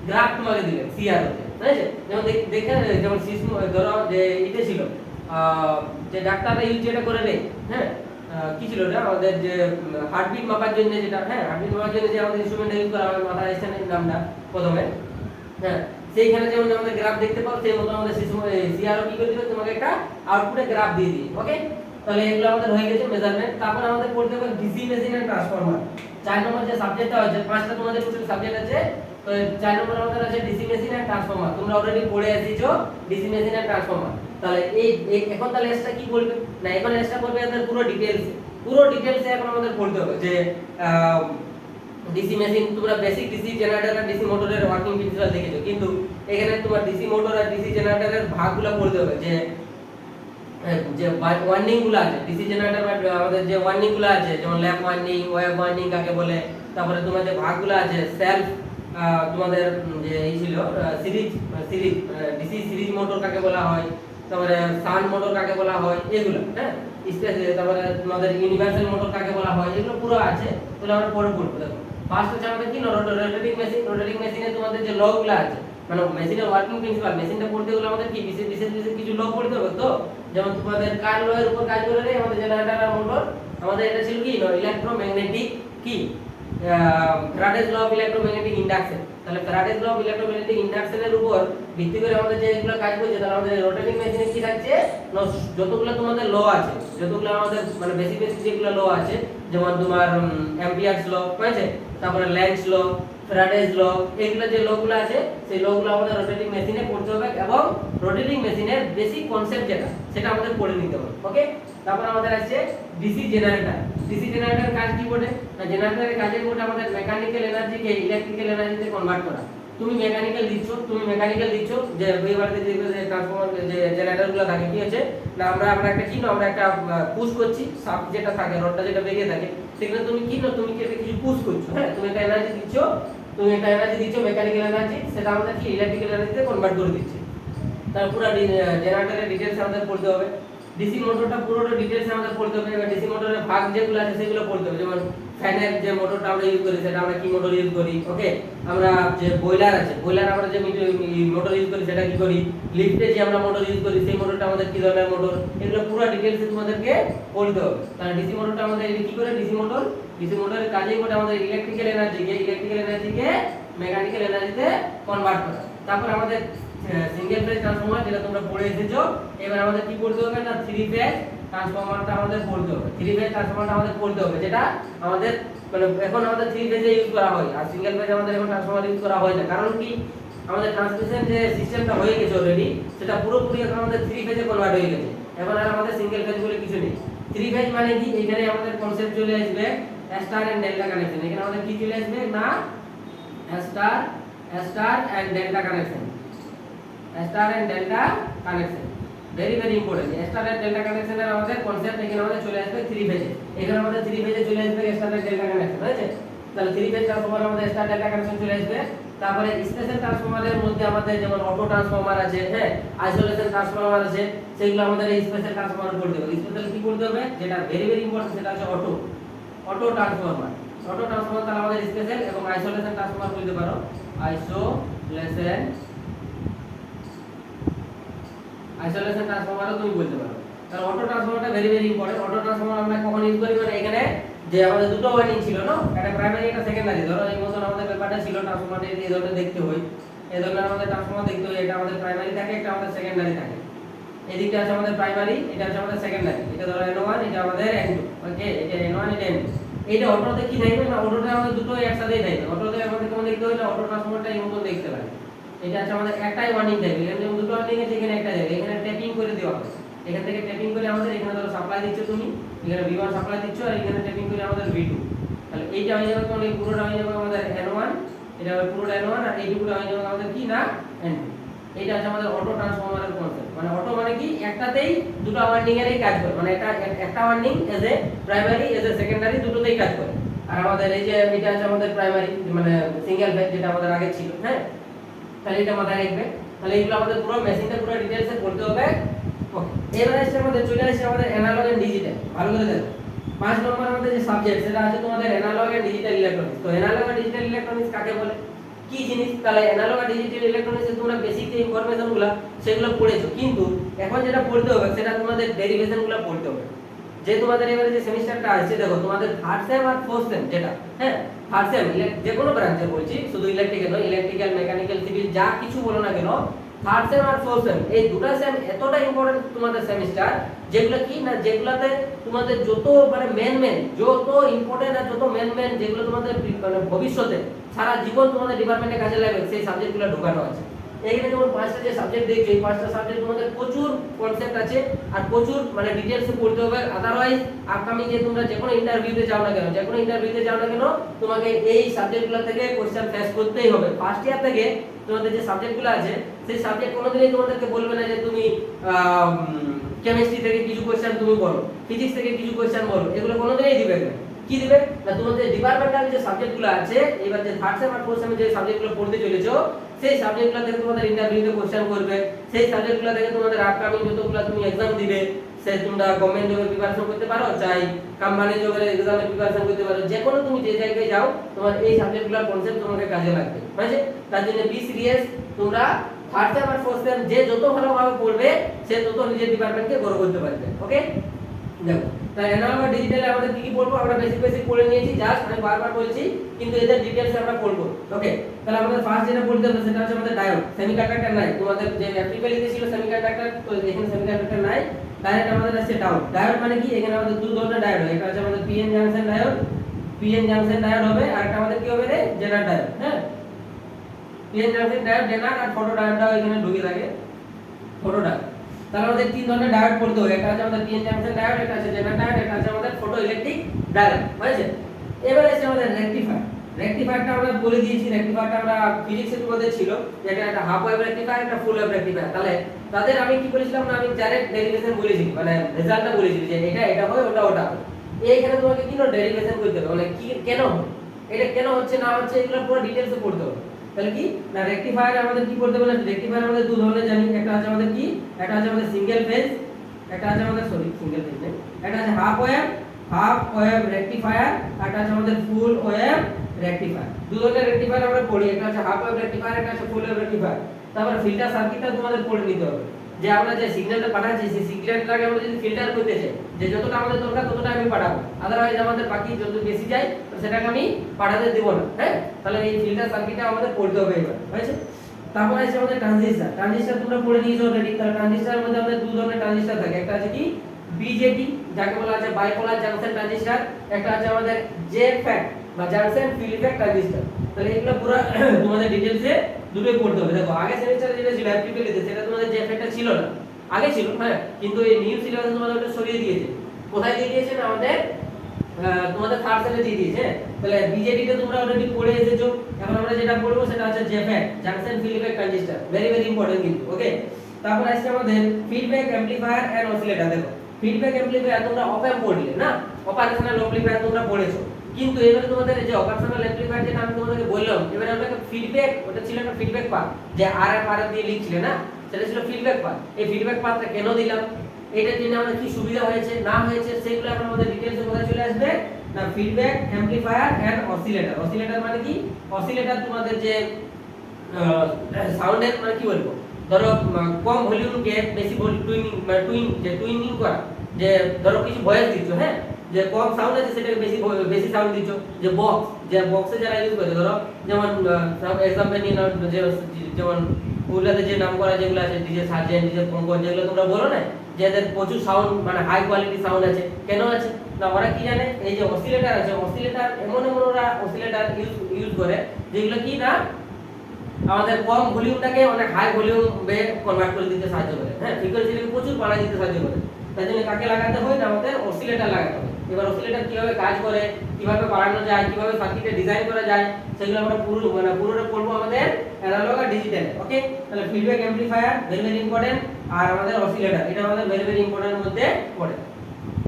গ্রাফ তোমাকে দিবে সিআরও তে, বুঝেছো। যেমন দেখেন, যেমন সিস্টেম ধরো যে এটা ছিল, যে ডাক্তাররা ইউজ যেটা করে নেই, হ্যাঁ, কি ছিল এটা, আমাদের যে হার্টবিট মাপার জন্য, যেটা, হ্যাঁ, হার্টবিট মাপার জন্য যে আমাদের ইনস্ট্রুমেন্ট ইউজ করা হয়, মাথায় আসছে না নামটা প্রথমে, হ্যাঁ, সেইখানে যেমন আমাদের গ্রাফ দেখতে পাও, সেই মতো আমাদের সিআরও কি করে দিবে, তোমাকে একটা আউটপুটে গ্রাফ দিয়ে দিবে, ওকে। তাহলে এগুলো আমাদের হয়ে গেছে মেজারমেন্ট। তারপর আমাদের পড়তে হবে ডিসি মেশিন এন্ড ট্রান্সফরমার। 4 নম্বর যে সাবজেক্টটা আছে, 5টা তোমাদের টোটাল সাবজেক্ট আছে, তো 4 নম্বর আমাদের আছে ডিসি মেশিন এন্ড ট্রান্সফরমার। তোমরা অলরেডি পড়ে এসেছো ডিসি মেশিন এন্ড ট্রান্সফরমার। তাহলে এই এখন তাহলে এসটা কি বলবে না, এখন এসটা বলবে আমাদের পুরো ডিটেইলসে এখন আমাদের পড়তে হবে যে ডিসি মেশিন তোমরা বেসিক ডিসি জেনারেটর আর ডিসি মোটরের ওয়ার্কিং প্রিন্সিপাল দেখেছো, কিন্তু এখানে তোমার ডিসি মোটর আর ডিসি জেনারেটরের ভাগগুলো পড়তে হবে, যে যে ওয়ার্নিং গুলো আছে ডিসি জেনারেটর বা আমাদের যে ওয়ার্নিং গুলো আছে, যেমন ল্যাম্প ওয়ার্নিং, ওয়েভ ওয়ার্নিং কাকে বলে, তারপরে তোমার যে ভাগগুলো আছে সেলফ, তোমাদের যে এই ছিল series series DC series motor কাকে বলা হয়, তারপরে শান্ট মোটর কাকে বলা হয়, এগুলো হ্যাঁ তারপরে তোমাদের ইউনিভার্সাল মোটর কাকে বলা হয়, এগুলো পুরো আছে, তাহলে আমরা পরে পড়বো। দেখো ফার্স্ট হচ্ছে আমাদের কি রোটেটিং মেশিন। রোটেটিং মেশিনে তোমাদের যে লগুলো আছে, মানে মেশিনের ওয়ার্কিং প্রিন্সিপাল, মেশিনটা পড়তে গেলে আমাদের কি বিশেষ বিশেষ বিশেষ কিছু ল পড়তে হবে। তো যেমন তোমাদের কার ল এর উপর কাজ করে রে আমাদের জেনারেটর আর মোটর, আমাদের এটা ছিল কি ইলেকট্রোম্যাগনেটিক কি ফ্যারাডেজ ল অফ ইলেকট্রোম্যাগনেটিক ইন্ডাকশন। তাহলে ফ্যারাডেজ ল অফ ইলেকট্রোম্যাগনেটিক ইন্ডাকশনের উপর ভিত্তি করে আমাদের যে এগুলো কাজ করছে, তাহলে আমাদের রোটেটিং মেশিনে কি থাকছে, যতগুলো তোমাদের ল আছে, যতগুলো আমাদের মানে বেশি বেশি যেগুলো ল আছে, যেমন তোমার অ্যাম্পিয়ারস ল, ঠিক আছে, তারপরে ল্যান্স ল, ফ্যারাডেজ ল, এগুলো যে লগুলো আছে সেই লগুলো আমাদের রোটেটিং মেশিনে পড়তে হবে, এবং রোটেটিং মেশিনের বেসিক কনসেপ্ট যেটা সেটা আমাদের পড়ে নিতে হবে। ওকে, তারপর আমাদের আছে ডিসি জেনারেটর। ডিসি জেনারেটরের কাজ কি বলে না, জেনারেটরের কাজের বলে আমাদের মেকানিক্যাল এনার্জিকে ইলেকট্রিক্যাল এনার্জিতে কনভার্ট করা। তুমি মেকানিক্যাল দিচ্ছ যে ওই বাড়িতে যে ট্রান্সফরমার যে জেনারেটরগুলো থাকে, কি আছে না আমরা একটা কি না আমরা একটা পুশ করছি, সাপ যেটা থাকে রডটা যেটা বেরিয়ে থাকে, সেখানে তুমি কি না তুমি কিছু পুশ করছো, হ্যাঁ তুমি একটা এনার্জি দিচ্ছ, মেকানিক্যাল এনার্জি, সেটা আমাদের কি ইলেকট্রিক্যাল এনার্জিতে কনভার্ট করে দিচ্ছে। তার পুরো জেনারেটরের ডিটেইলস আমাদের পড়তে হবে। ডিসি মোটরটা পুরোটা ডিটেইলস আমাদের পড়তে হবে। এবার ডিসি মোটরের ভাগ যেগুলো আছে সেগুলো পড়তে হবে, যেমন ফ্যানের যে মোটরটা আমরা ইউজ করি সেটা আমরা কি মোটর ইউজ করি, ওকে, আমরা যে বয়লার আছে, বয়লার আমরা যে মোটর ইউজ করি সেটা কি করি, লিফটে যে আমরা মোটর ইউজ করি সেই মোটরটা আমাদের কি ধরনের মোটর, এগুলো পুরো ডিটেইলস তোমাদেরকে পড়তে হবে। তাহলে ডিসি মোটরটা আমাদের কি করে, ডিসি মোটরের কাজেই করে আমাদের ইলেকট্রিক্যাল এনার্জিকে মেকানিক্যাল এনার্জিতে কনভার্ট করা। তারপর আমাদের সিঙ্গেল ফেজ ট্রান্সফরমার, যেটা তোমরা পড়ে এসেছো, এবার আমাদের কি পড়তে হবে না থ্রি ফেজ ট্রান্সফরমারটা আমাদের পড়তে হবে। থ্রি ফেজ ট্রান্সফরমারটা আমাদের পড়তে হবে, যেটা আমাদের মানে এখন আমাদের থ্রি ফেজে ইউজ করা হয়, আর সিঙ্গেল ফেজ আমাদের এখন ট্রান্সফরমার ইউজ করা হয় না। কারণ কি, আমাদের ট্রান্সমিশন যে সিস্টেমটা হয়ে গেছে অলরেডি, সেটা পুরোপুরি এখন আমাদের থ্রি ফেজে কনভার্ট হয়ে গেছে। এখন আর আমাদের সিঙ্গেল ফেজ বলে কিছু নেই। থ্রি ফেজ মানে কি, এখানে আমাদের কনসেপ্ট চলে আসবে স্টার এন্ড ডেল্টা কানেকশন। এখানে আমাদের কি চলে আসবে না star and delta connection, star and delta connection very very important. Star and delta কানেকশনের আমাদের কনসেপ্ট এখানে আমাদের চলে আসবে থ্রি ফেজে। এখানে আমাদের থ্রি ফেজে চলে আসবে স্টার এন্ড ডেল্টা কানেকশন, হয়েছে? তাহলে থ্রি ফেজ ট্রান্সফরমার আমাদের স্টার ডেল্টা কানেকশন চলে আসবে। তারপরে স্পেশাল ট্রান্সফরমারের মধ্যে আমাদের যেমন অটো ট্রান্সফরমার আছে, হ্যাঁ, আইসোলেশন ট্রান্সফরমার আছে, সেগুলো আমাদের এই স্পেশাল ট্রান্সফরমার করতে হবে। স্পেশাল কি করতে হবে, যেটা ভেরি ভেরি ইম্পর্টেন্ট, সেটা হচ্ছে অটো ট্রান্সফরমার। অটো ট্রান্সফরমার তাহলে আমাদের স্পেশাল, এবং আইসোলেশন ট্রান্সফরমার বলতে পারো, আইসোলেশন ট্রান্সফরমারও তুমি বলতে পারো। তাহলে অটো ট্রান্সফরমারটা very very important. Auto transformer আমরা কখন ইউজ করি, মানে এখানে যে আমাদের দুটো ওয়াইন্ডিং ছিল না, একটা প্রাইমারি একটা সেকেন্ডারি। ধরো এই মতন আমাদের ব্যাপারটা ছিল, ট্রান্সফরমারটা এই ধরনের দেখতে হয়, এই ধরনের আমাদের ট্রান্সফরমার দেখতে হয়। এটা আমাদের প্রাইমারি থাকে, একটা আমাদের সেকেন্ডারি থাকে। এদিকটা আছে আমাদের প্রাইমারি, এটা আছে আমাদের সেকেন্ডারি। এটা ধরো N1, এটা আমাদের N2, ওকে, এটা N1, এটা N2। এইটা অটোতে কি থাকবে না, অটোতে আমাদের দুটো একসাথেই থাকবে। অটোতে আমাদের কেমন দেখতে হয় না, অটো ট্রান্সফরমারটা এই মতন দেখতে লাগে। এটা আছে আমাদের একটাই ওয়ার্নিং থাকবে, এখানে যেমন দুটো ওয়ার্নিং আছে, এখানে একটা যাবে, এখানে ট্যাপিং করে দেওয়া হবে। এখান থেকে ট্যাপিং করে আমাদের এখানে ধরো সাপ্লাই দিচ্ছ তুমি, এখানে V1 সাপ্লাই দিচ্ছ, আর এখানে ট্যাপিং করে আমাদের V2। তাহলে এইটা হয়ে যাবে তোমার, এই পুরোটা হয়ে যাবে আমাদের N1, এটা পুরোটা N1, আর এইটুকুটা হয়ে যাবে আমাদের কি না N2। এটা আছে আমাদের অটো ট্রান্সফরমারের কনসেপ্ট। মানে অটো মানে কি, একটাতেই দুটো ওয়ার্নিং এরই কাজ করে, মানে এটা একটা warning as a primary as a secondary দুটোতেই কাজ করে। আর আমাদের এই যে এটা আছে আমাদের প্রাইমারি, মানে সিঙ্গেল ফেজ যেটা আমাদের আগে ছিল, হ্যাঁ, তাহলে এটা মাথায় রাখবে। তাহলে এগুলো আমাদের পুরো মেশিনটা পুরো ডিটেইলসে পড়তে হবে। ওকে, এবারে এসে আমাদের চলে আসছে আমাদের অ্যানালগ এন্ড ডিজিটাল। ভালো করে দেখো, 5 নম্বর আমাদের যে সাবজেক্ট সেটা আছে তোমাদের অ্যানালগ এন্ড ডিজিটাল ইলেকট্রনিক্স। তো অ্যানালগ এন্ড ডিজিটাল ইলেকট্রনিক্স কাকে বলে, কি জিনিস? তাহলে অ্যানালগ আর ডিজিটাল ইলেকট্রনিক্সে তোমরা বেসিক যে ইনফরমেশনগুলো সেগুলো পড়েছো, কিন্তু এখন যেটা পড়তে হবে সেটা তোমাদের ডেরিভেশনগুলো পড়তে হবে। যে তোমাদের এবারে যে সেমিস্টারটা আসছে, দেখো তোমাদের থার্ড সেম আর ফোর্থ সেম, যেটা হ্যাঁ থার্ড সেম যে কোনো ব্রাঞ্চে বলছি, শুধু ইলেকট্রিক্যাল নয়, ইলেকট্রিক্যাল, মেকানিক্যাল, সিভিল, যা কিছু বলো না কেন, থার্ড সেম আর ফোর্থ সেম এই দুটো সেম এতটা ইম্পর্টেন্ট তোমাদের সেমিস্টার, যেগুলো কি না, যেগুলাতে তোমাদের যত মানে মেন যত ইম্পর্টেন্ট আর যত মেন যেগুলো তোমাদের মানে ভবিষ্যতে সারা জীবন তোমাদের ডিপার্টমেন্টে কাজে লাগবে, সেই সাবজেক্টগুলো ঢোকানো আছে। এখানে যেমন পাঁচটা যে সাবজেক্ট দেখছো, এই পাঁচটা সাবজেক্ট তোমাদের প্রচুর কনসেপ্ট আছে আর প্রচুর মানে ডিটেইলসে পড়তে হবে। আদারওয়াইজ আপকামিং যে তোমরা যে কোনো ইন্টারভিউতে যাও না কেন, যে কোনো ইন্টারভিউতে যাও না কেন, তোমাকে এই সাবজেক্টগুলো থেকে কোশ্চেন ফেস করতেই হবে। ফার্স্ট ইয়ার থেকে তোমাদের যে সাবজেক্টগুলো আছে সেই সাবজেক্ট কোনোদিনই তোমাদেরকে বলবে না যে তুমি কেমিস্ট্রি থেকে কিছু কোশ্চেন তুমি বলো, ফিজিক্স থেকে কিছু কোশ্চেন বলো, এগুলো কোনোদিনই দিবে না। কি দিবে না, তোমাদের ডিপার্টমেন্টাল যে সাবজেক্টগুলো আছে, এবার যে থার্ড সেম আর ফোর্থ সেম যে সাবজেক্টগুলো পড়তে চলেছো সেই সাবজেক্টগুলো থেকে তোমাদের ইন্টারভিউতে কোশ্চেন করবে। সেই সাবজেক্টগুলো থেকে তোমাদের আপকামিং যতগুলো তুমি एग्जाम দিবে, সে তোমরা গভর্নমেন্ট জবের প্রিপারেশন করতে পারো, চাই কোম্পানি জবের এক্সামের প্রিপারেশন করতে পারো, যে কোনো তুমি যে জায়গায় যাও তোমার এই সাবজেক্টগুলোর কনসেপ্ট তোমাকে কাজে লাগবে। মানে তার জন্য বি সিরিয়াস। তোমরা থার্ড সেম আর ফোর্থ সেম যে যত ভালোভাবে পড়বে সে তত নিজের ডিপার্টমেন্টকে বড় করতে পারবে। ওকে, দেখো তাই অ্যানালগ আর ডিজিটালে আমাদের কি কি পড়বো, আমরা বেসিক বেসিক পড়ে নিয়েছি, জাস্ট আমি বারবার বলছি, কিন্তু এদের ডিটেইলসে আমরা পড়বো। ওকে, তাহলে আমাদের ফার্স্ট যেটা পড়তে হবে সেটা হচ্ছে আমাদের ডায়োড। সেমিকন্ডাক্টর নাই, তোমাদের যে অ্যাপ্লিকেশনে ছিল সেমিকন্ডাক্টর, তো এখানে সেমিকন্ডাক্টর নাই, ডাইরেক্ট আমাদের আছে ডায়োড। ডায়োড মানে কি, এখানে আমাদের দুই ধরনের ডায়োড হয়, একটা হচ্ছে আমাদের PN junction diode, PN junction diode হবে, আর একটা আমাদের কি হবে রে, জেনার ডায়োড। হ্যাঁ, পিএন জাংশন ডায়োড, জেনার আর ফটো ডায়োডটাও এখানে ঢুকে থাকে, ফটো ডায়োড। তাহলে আমাদের তিন ধরনের ডায়োড পড়তে হবে, একটা হচ্ছে আমাদের পিএন জাংশন ডায়োড, একটা হচ্ছে জেনার ডায়োড, একটা হচ্ছে আমাদের ফটো ইলেকট্রিক ডায়োড। বুঝেছে? এবারে আছে আমাদের রেকটিফায়ার। রেকটিফায়ারটা আমরা বলে দিয়েছি, রেকটিফায়ারটা আমরা ফিজিক্সে তোমাদের ছিল যেটা একটা হাফ ওয়েভ রেকটিফায়ার, একটা ফুল ওয়েভ রেকটিফায়ার। তাহলে তাদের আমি কি বলেছিলাম না, আমি ডাইরেক্ট ডেরিভেশন বলেছি, মানে রেজাল্টটা বলেছি যে এটা এটা হয়, ওটা ওটা হয়। এইখানে তোমাকে কি না ডেরিভেশন করতে হবে, মানে কি কেন এটা কেন হচ্ছে না হচ্ছে এগুলো পুরো ডিটেইলসে পড়তে হবে। তাহলে কি না, রেকটিফায়ার আমাদের কি করতে হবে, রেকটিফায়ার আমাদের দুই ধরনের জানি, একটা আছে আমাদের কি, একটা আছে আমাদের সিঙ্গেল ফেজ, একটা আছে আমাদের সিঙ্গেল ফেজ নেই, একটা আছে হাফ ওয়েভ রেকটিফায়ার, একটা আছে আমাদের ফুল ওয়েভ রেকটিফায়ার। দুই ধরনের রেকটিফায়ার আমরা পড়ি, একটা আছে হাফ ওয়েভ রেকটিফায়ার, একটা আছে ফুল ওয়েভ রেকটিফায়ার। তারপর ফিল্টার সার্কিটটা তোমাদের পড়ে নিতে হবে, যে আমরা যে সিগন্যালটা পাঠাচ্ছি সেই সিগন্যালটাকে আমরা যদি ফিল্টার করতে চাই, যে যতটা আমাদের দরকার ততটা আমি পাঠাবো, আদারওয়াইজ আমাদের বাকি যত বেশি যায় সেটাকে আমি পাঠাতে দেব না। হ্যাঁ, তাহলে এই ফিল্টার সার্কিটটা আমাদের পড়তে হবে এবার। হয়েছে? তারপর আছে আমাদের ট্রানজিস্টর। ট্রানজিস্টর তোমরা পড়ে নিয়েছো অলরেডি। তাহলে ট্রানজিস্টরের মধ্যে আমাদের দুই ধরনের ট্রানজিস্টর থাকে, একটা আছে কি বিজেটি, যাকে বলা আছে বাইপোলার জাংশন ট্রানজিস্টর, একটা আছে আমাদের জেফেট বা জাংশন ফিল্ড ইফেক্ট ট্রানজিস্টর। তাহলে এগুলো পুরো তোমাদের ডিটেইলসে দুটোই পড়তে হবে। দেখো আগে সেমিস্টারে যেটা ছিল অ্যাপ্লিকেশনে, সেটা তোমাদের জেফেটটা ছিল না, আগে ছিল, হ্যাঁ, কিন্তু এই নিউ সিলেবাসে তোমাদের ওটা সরিয়ে দিয়েছে। কোথায় দিয়ে দিয়েছে না, আমাদের তোমাদের থার্ড সেমে দিয়ে দিয়েছে। তাহলে বিজেটিতে তোমরা অলরেডি পড়ে এসেছো, এখন আমরা যেটা পড়বো সেটা হচ্ছে JFET, junction field effect transistor, very very important কিন্তু। ওকে, তারপর আসছে আমাদের ফিডব্যাক অ্যামপ্লিফায়ার এন্ড অসিলেটর। দেখো ফিডব্যাক অ্যামপ্লিফায়ার তোমরা অপ-অ্যাম্প পড়লে না, অপারেশনাল অ্যামপ্লিফায়ার তোমরা পড়েছো, কিন্তু এবারে তোমাদের যে অপারেশনাল অ্যামপ্লিফায়ার যেটা আমি তোমাদেরকে বললাম, এবারে আমরা ফিডব্যাক, ওটা ছিল একটা ফিডব্যাক পার্ট, যে আর দিয়ে লিখছিলে না, সেটা ছিল ফিডব্যাক পার্ট। এই ফিডব্যাক পার্টটা কেন দিলাম, এটার জন্য আমাদের কি সুবিধা হয়েছে না হয়েছে, সেগুলো এখন আমাদের ডিটেইলসে কোথায় চলে আসবে না, feedback amplifier and oscillator. Oscillator মানে কি, অসিলেটর তোমাদের যে সাউন্ডের মানে কি বলবো, ধরো কম ভলিউমকে বেশি টুইনিং, মানে টুইনিং করা, যে ধরো কিছু ভয়েস দিচ্ছ, হ্যাঁ, যে কম সাউন্ড আছে সেটাকে বেশি বেশি সাউন্ড দিচ্ছ, যে বক্স, যে বক্সে যারা ইউজ করে, ধরো যেমন এক্সাম্পল নিয়ে নাও, যেমন ওগুলাতে যে নাম করা যেগুলো আছে, ডিজে সার্জেন্ট, ডিজে পঙ্কজ, যেগুলো তোমরা বলো না যে এদের প্রচুর সাউন্ড, মানে হাই কোয়ালিটি সাউন্ড আছে, কেন আছে না, ওরা কি জানে, এই যে অসিলেটর আছে, অসিলেটর এমন এমন ওরা অসিলেটর ইউজ করে যেগুলো কি না আমাদের কম ভলিউমটাকে অনেক হাই ভলিউমে কনভার্ট করে দিতে সাহায্য করে, হ্যাঁ, ফ্রিকোয়েন্সিটাকে প্রচুর বাড়ায় দিতে সাহায্য করে। তাই জন্য কাকে লাগাতে হয় না, আমাদের অসিলেটর লাগাতে হবে। এবার অসিলেটর কিভাবে কাজ করে, কিভাবে বাড়ানো যায়, কিভাবে সার্কিটে ডিজাইন করা যায়, সেগুলো আমরা পুরোটা পড়বো আমাদের অ্যানালগ আর ডিজিটালে। ওকে, তাহলে feedback amplifier very very important, আর আমাদের অসিলেটর এটা আমাদের ভেরি ভেরি ইম্পর্টেন্টের মধ্যে পড়ে।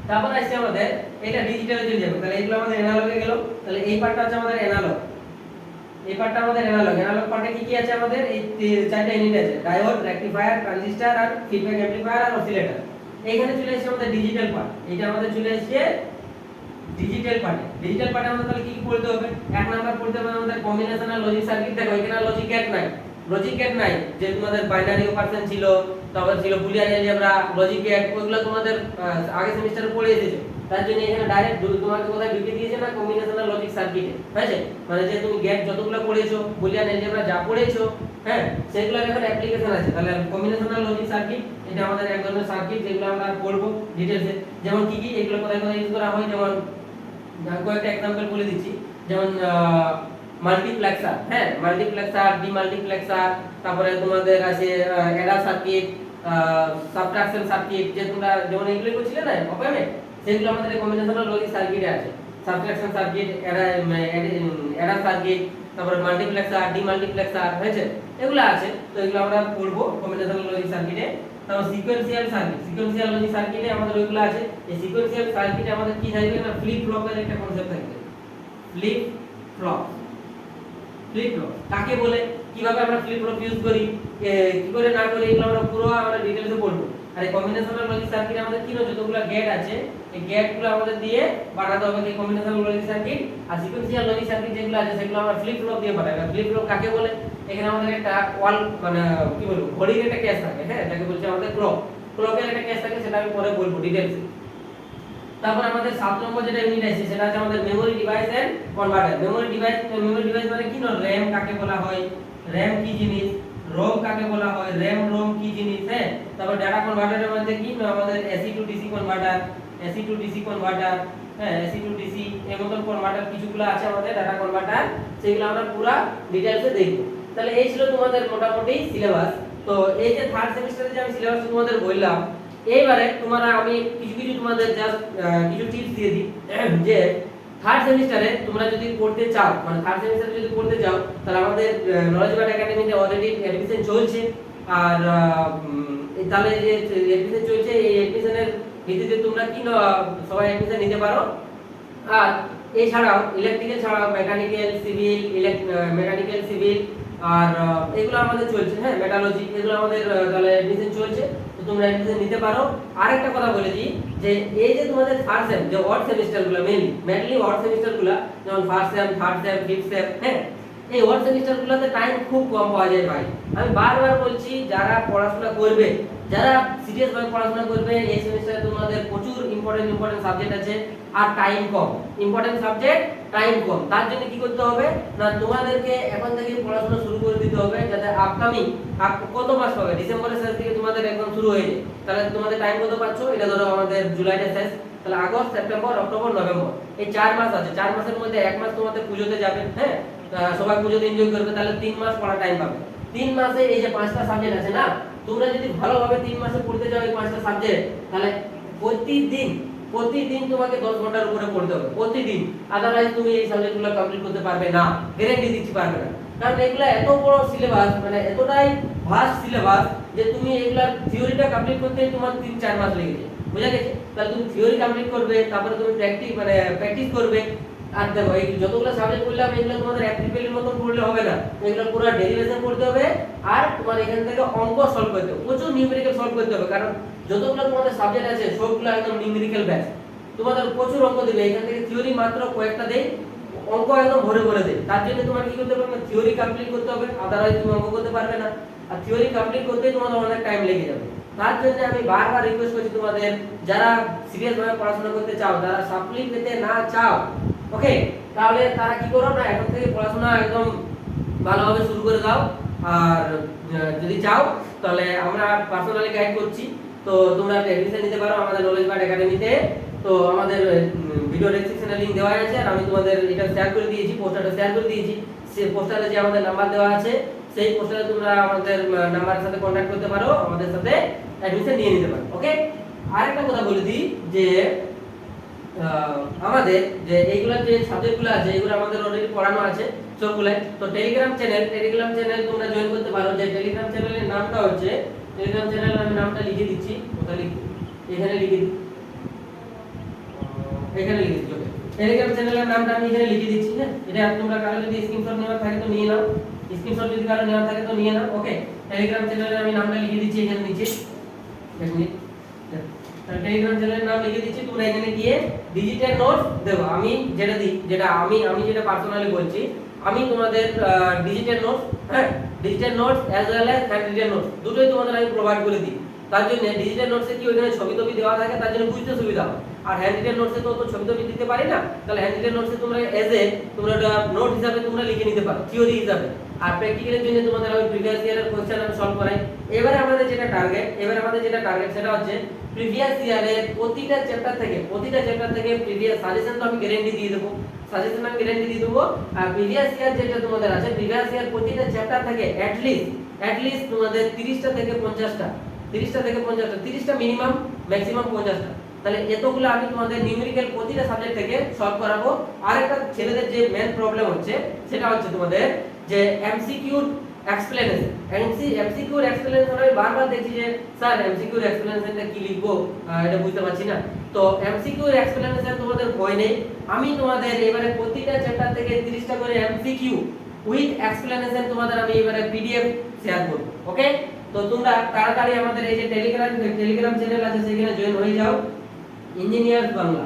তারপর আসছে আমাদের এটা ডিজিটালে চলে যাবে, তাহলে এগুলো আমাদের অ্যানালগে গেল। তাহলে এই পার্টটা হচ্ছে আমাদের অ্যানালগ, এই পার্টটা আমাদের অ্যানালগ। অ্যানালগ পার্টে কি কি আছে আমাদের, এই চারটা ইউনিট আছে, ডায়োড, রেকটিফায়ার, ট্রানজিস্টর আর ফিডব্যাক অ্যামপ্লিফায়ার আর অসিলেটর। এইখানে চলে এসেছে আমাদের ডিজিটাল পার্ট, এটা আমাদের চলে এসেছে ডিজিটাল পার্টে। ডিজিটাল পার্টে আমাদের তাহলে কি কি পড়তে হবে, এক নাম্বার পড়তে হবে আমাদের কম্বিনেশনাল লজিক সার্কিট। দেখো এখানে লজিক গেট নাই, লজিক গেট নাই, যে তোমাদের বাইনারি অপারেশন ছিল, তারপর ছিল বুলিয়ান অ্যালজেব্রা, লজিক গেট, ওইগুলো তোমাদের আগে সেমিস্টারে পড়ে এসেছো। তার জন্য এখানে ডাইরেক্ট তোমাকে কোথায় ঢুকিয়ে দিয়েছে না, কম্বিনেশনাল লজিক সার্কিটে। ঠিক আছে, মানে যে তুমি গেট যতগুলো পড়েছো, বুলিয়ান অ্যালজেব্রা যা পড়েছো, হ্যাঁ, সেগুলোর এখন অ্যাপ্লিকেশন আছে। তাহলে কম্বিনেশনাল লজিক সার্কিট এটা আমাদের এক ধরনের সার্কিট, যেগুলো আমরা পড়বো ডিটেইলসে। যেমন কি কি এগুলো কোথায় কোথায় ইউজ করা হয়, যেমন কয়েকটা एग्जांपल বলে দিচ্ছি। যেমন মাল্টিপ্লেক্সার, হ্যাঁ মাল্টিপ্লেক্সার, ডিমাল্টিপ্লেক্সার, তারপরে তোমাদের আছে অ্যাডার সার্কিট, সাবট্রাকশন সার্কিট, যে তোমরা যেমন এগুলো করছিলে না ওপেনে, সেগুলো আমাদের কম্বিনেশনাল লজিক সার্কিটে আছে। সাবট্রাকশন সার্কিট, অ্যাডার সার্কিট, তারপরে মাল্টিপ্লেক্সার, ডিমাল্টিপ্লেক্সার, হয়েছে এগুলো আছে। তো এগুলো আমরা পড়বো কম্বিনেশনাল লজিক সার্কিটে। তারপর সিকোয়েন্সিয়াল সার্কিট, সিকোয়েন্সিয়াল লজিক সার্কিটে আমাদের ওইগুলো আছে। এই সিকোয়েন্সিয়াল সার্কিটে আমাদের কি থাকবে না, ফ্লিপ ফ্লপের একটা কনসেপ্ট থাকবে। ফ্লিপ ফ্লপ, ফ্লিপ ফ্লপ কাকে বলে, কিভাবে আমরা ফ্লিপ ফ্লপ ইউজ করি, কি করে না করি, এগুলো আমরা পুরো আমরা ডিটেইলসে পড়বো। আর এই কম্বিনেশনাল লজিক সার্কিট আমাদের কি যতগুলো গেট আছে, এই গেটগুলো আমাদের দিয়ে বানাতে হবে এই কম্বিনেশনাল লজিক সার্কিট। আর সিকোয়েন্সিয়াল লজিক সার্কিট যেগুলো আছে সেগুলো আমরা ফ্লিপ ফ্লপ দিয়ে বানাই। ফ্লিপ ফ্লপ কাকে বলে, এখানে আমাদের একটা ওয়াল মানে কি বলবো ঘড়ির একটা কেস থাকে, হ্যাঁ এটাকে বলছে আমাদের ক্লক, ক্লকের একটা কেস থাকে, সেটা আমি পরে বলবো ডিটেইলসে। তারপর আমাদের 7 নম্বর যেটা ইউনিট আছে সেটা আছে আমাদের memory device and converter. Memory device মানে কি না, র‍্যাম কাকে বলা হয়, র‍্যাম কি জিনিস, রোম কাকে বলা হয়, র‍্যাম রোম কি জিনিস, হ্যাঁ। তারপর ডাটা কনভার্টারের মধ্যে কি না আমাদের AC two DC converter, AC two DC converter, হ্যাঁ এসি টু ডিসি এর মতন কনভার্টার কিছুগুলো আছে আমাদের ডাটা কনভার্টার, সেগুলো আমরা পুরো ডিটেইলসে দেখব। তাহলে এই ছিল তোমাদের মোটামুটি সিলেবাস। তো এই যে থার্ড সেমিস্টারে যে আমি সিলেবাস তোমাদের বললাম, এইবারে তোমরা আমি কিছু কিছু তোমাদের জাস্ট কিছু টিপস দিয়ে দিই যে থার্ড সেমিস্টারে তোমরা যদি পড়তে চাও, মানে থার্ড সেমিস্টারে যদি পড়তে চাও, তাহলে আমাদের নলেজ বাট একাডেমিতে অলরেডি অ্যাডমিশন চলছে। আর তাহলে যে অ্যাডমিশন চলছে, এই অ্যাডমিশনের ভিত্তিতে তোমরা কি সবাই অ্যাডমিশন নিতে পারো। আর এছাড়াও ইলেকট্রিক্যাল ছাড়াও মেকানিক্যাল, সিভিল, মেকানিক্যাল, সিভিল আর এগুলো আমাদের চলছে, হ্যাঁ মেটালজি, এগুলো আমাদের তাহলে অ্যাডমিশন চলছে। তো তোমরা অ্যাডমিশন নিতে পারো। আরেকটা কথা বলে দিই যে এই যে তোমাদের ফার্স্ট সেম যে অড সেমিস্টারগুলো মেইনলি অড সেমিস্টারগুলো, যেমন first same, third same, fifth same, হ্যাঁ এই অড সেমিস্টারগুলোতে টাইম খুব কম পাওয়া যায় ভাই। আমি বারবার বলছি, যারা পড়াশোনা করবে, যারা সিরিয়াস ভাবে পড়াশোনা করবে, এই সেমিস্টারে তোমাদের প্রচুর ইম্পর্টেন্ট সাবজেক্ট আছে আর টাইম কম, ইম্পর্টেন্ট সাবজেক্ট টাইম কম। তার জন্য কি করতে হবে না, তোমাদেরকে এখন থেকে পড়াশোনা শুরু করে দিতে হবে, যাতে আপকামিং কত মাস হবে, ডিসেম্বরের শেষ থেকে তোমাদের একদম শুরু হয়ে যায়। তাহলে তোমাদের টাইম কত পাচ্ছ, এটা ধরো আমাদের জুলাইতে শেষ, তাহলে আগস্ট, সেপ্টেম্বর, অক্টোবর, নভেম্বর, এই 4 মাস আছে। 4 মাসের মধ্যে 1 মাস তোমাদের পুজোতে যাবে, হ্যাঁ সবাই পুজোতে এনজয় করবে, তাহলে 3 মাস পড়া টাইম পাবে। 3 মাসে এই যে 5টা সাবজেক্ট আছে না, তোমরা যদি ভালোভাবে 3 মাসে পড়তে যাও এই 5টা সাবজেক্ট, তাহলে প্রতিদিন তোমাকে 10 ঘন্টার উপরে পড়তে হবে প্রতিদিন। আদারওয়াইজ তুমি এই সাবজেক্টগুলো কমপ্লিট করতে পারবে না, গ্যারান্টি দিচ্ছি পারবে না। কারণ এগুলা এত বড় সিলেবাস, মানে এতটাই ভাস্ট সিলেবাস যে তুমি এগুলা থিওরিটা কমপ্লিট করতে তোমার 3-4 মাস লেগে যায়, বুঝা গেছে। তাহলে তুমি থিওরি কমপ্লিট করবে, তারপরে তুমি প্র্যাকটিস করবে। আর দেখো এই যতগুলো সাবজেক্ট বললাম, এগুলো তোমাদের অ্যাপ্লিকেবলের মতন পড়লে হবে না, এগুলো পুরো ডেরিভেশন করতে হবে। আর তোমার এখান থেকে অঙ্ক সলভ করতে হবে, প্রচুর নিউমেরিক্যাল সলভ করতে হবে। কারণ যতগুলো তোমাদের সাবজেক্ট আছে সবগুলো একদম নিউমেরিক্যাল ব্যাচ, তোমাদের প্রচুর অঙ্ক দেবে। এখান থেকে থিওরি মাত্র কয়েকটা দেই, অঙ্ক একদম ভরে ভরে দেয়। তার জন্য তোমার কি করতে হবে, থিওরি কমপ্লিট করতে হবে, আদারওয়াইজ তুমি অঙ্ক করতে পারবে না। আর থিওরি কমপ্লিট করতেই তোমাদের অনেক টাইম লেগে যাবে। তার জন্য আমি বারবার রিকোয়েস্ট করছি তোমাদের, যারা সিরিয়াস ভাবে পড়াশোনা করতে চাও, যারা সাপ্লি পেতে না চাও, ওকে, তাহলে তারা কি করো না, এখন থেকে পড়াশোনা একদম ভালোভাবে শুরু করে দাও। আর যদি চাও তাহলে আমরা পার্সোনালি গাইড করছি, তো তোমরা অ্যাডমিশন নিতে পারো আমাদের নলেজ বাট একাডেমিতে। তো আমাদের ভিডিও ডেসক্রিপশনে লিংক দেওয়া আছে, আর আমি তোমাদের এটা শেয়ার করে দিয়েছি, পোস্টারটা শেয়ার করে দিয়েছি। সেই পোস্টারে যে আমাদের নাম্বার দেওয়া আছে, সেই পোস্টারে তোমরা আমাদের নাম্বারের সাথে কন্টাক্ট করতে পারো, আমাদের সাথে অ্যাডমিশন নিয়ে নিতে পারো, ওকে। আরেকটা কথা বলে দিই যে আমাদের যে এইগুলা যে সাবজেক্টগুলো আছে, এগুলো আমাদের অলরেডি পড়ানো আছে সবগুলাই। তো টেলিগ্রাম চ্যানেল তোমরা জয়েন করতে পারো। যে টেলিগ্রাম চ্যানেলের নামটা হচ্ছে, টেলিগ্রাম চ্যানেলের আমি নামটা লিখে দিচ্ছি, কোথায় লিখছি, এখানে লিখে দিচ্ছি, এখানে লিখে দিচ্ছি। টেলিগ্রাম চ্যানেলের নামটা আমি এখানে লিখে দিচ্ছি, হ্যাঁ। এটা তোমরা কারো যদি স্ক্রিনশট নেওয়ার থাকে তো নিয়ে নাও, স্ক্রিনশট যদি কারো নেওয়ার থাকে তো নিয়ে নাও, ওকে। টেলিগ্রাম চ্যানেলের আমি নামটা লিখে দিচ্ছি এখানে নিচে, এক মিনিট, টেলিগ্রাম চ্যানেলের নাম লিখে দিচ্ছি। তোমরা এখানে গিয়ে ডিজিটাল নোটস দেবো। আমি যেটা দিই, আমি যেটা পার্সোনালি বলছি, আমি তোমাদের ডিজিটাল নোটস, হ্যাঁ digital notes as well as hand notes দুটোই তোমাদের আমি প্রোভাইড করে দিই। তার জন্য ডিজিটাল নোটসে কি ওখানে ছবি টবি দেওয়া থাকে, তার জন্য বুঝতে সুবিধা হয়। আর হ্যান্ড রিটেন নোটসে তো ছবি টবি দিতে পারি না, তাহলে হ্যান্ড রিটেন নোটসে তোমরা তোমরা নোট হিসাবে তোমরা লিখে নিতে পারো, থিওরি হিসাবে। আর প্র্যাকটিক্যালের জন্য তোমাদের আমি প্রিভিয়াস ইয়ারের কোশ্চেন আমি সলভ করাই। এবারে আমাদের যেটা টার্গেট সেটা হচ্ছে প্রিভিয়াস ইয়ারের প্রতিটা চ্যাপ্টার থেকে প্রিভিয়াস সাজেশন তো আমি গ্যারান্টি দিয়ে দেবো, আর প্রিভিয়াস ইয়ার যেটা তোমাদের আছে প্রিভিয়াস ইয়ার প্রতিটা চ্যাপ্টার থেকে অ্যাট লিস্ট তোমাদের 30টা থেকে 50টা 30টা মিনিমাম, ম্যাক্সিমাম 50টা। তাহলে এতগুলো আমি তোমাদের নিউমেরিক্যাল প্রতিটা সাবজেক্ট থেকে সলভ করাবো। আর একটা ছেলেদের যে মেন প্রবলেম হচ্ছে সেটা হচ্ছে তোমাদের যে এমসিকিউর এক্সপ্লেনেশন। এমসিকিউর এক্সপ্লেনেশন আমি বারবার দেখছি যে স্যার এমসিকিউর এক্সপ্লেনেশনটা কি লিখবো এটা বুঝতে পারছি না। তো এমসিকিউর এক্সপ্লেনেশন তোমাদের ভয় নেই, আমি তোমাদের এবারে প্রতিটা চ্যাপ্টার থেকে 30টা করে এমসিকিউ উইথ এক্সপ্লেনেশন তোমাদের আমি এবারে পিডিএফ শেয়ার করব। ওকে, তো তোমরা তাড়াতাড়ি আমাদের এই যে টেলিগ্রাম চ্যানেল আছে সেখানে জয়েন হয়ে যাও। ইঞ্জিনিয়ার্স বাংলা,